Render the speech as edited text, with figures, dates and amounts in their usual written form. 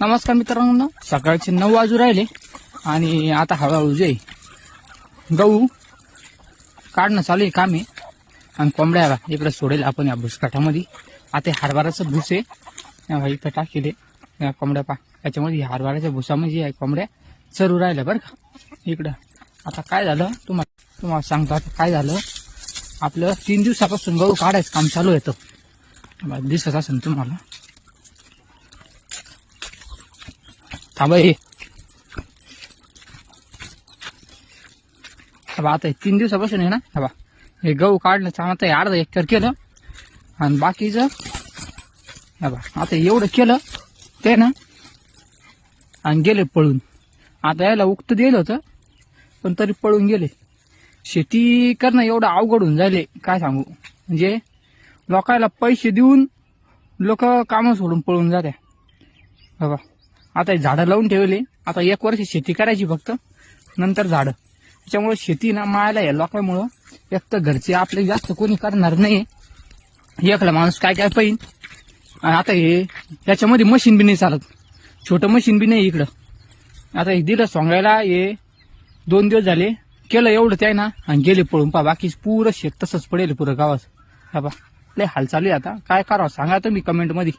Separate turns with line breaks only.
नमस्कार मित्रांनो, सकाळचे 9 वाजू राहिले आणि आता हळूहळू जे गहू काढणं चालू आहे काम आहे. आणि कोंबड्या इकडे सोडेल आपण या भुसकाठामध्ये. आता हरभराचं भूस आहे इथं टाकेले कोंबड्या पा त्याच्यामध्ये हरभराच्या भुसामध्ये कोंबड्या चरू राहिल्या बरं का. इकडं आता काय झालं तुम्हाला सांगतो. आता काय झालं, आपलं 3 दिवसापासून गहू काढायचं काम चालू येतं, दिसत असेल तुम्हाला. थांबा आता 3 दिवसापासून आहे ना. हे गहू काढण्याचं आता अर्धा एकर केलं आणि बाकीचं आता एवढं केलं ते ना आणि गेले पळून. आता याला उक्त दिलं होतं पण तरी पळून गेले. शेती करणं एवढं अवघड होऊन जायले काय सांगू. म्हणजे लोकांना पैसे देऊन लोक कामं सोडून पळून जात्या. बाबा आता झाडं लावून ठेवले. आता 1 वर्ष शेती करायची फक्त, नंतर झाडं. त्याच्यामुळे शेती ना मायाला या लोकांमुळं एक तर घरचे आपले जास्त कोणी करणार नाही. एकला माणूस काय काय पाहिजे. आता हे त्याच्यामध्ये मशीन बी नाही चालत, छोटं मशीन बी नाही इकडं. आता हे दिलं सोंगायला, हे 2 दिवस झाले केलं एवढं ते ना आणि गेले पळून. बाकी पुरं शेत तसंच पडेल पुरं गावात. लय हाल चालू आहे. आता काय करावं सांगा तुम्ही कमेंट मध्ये.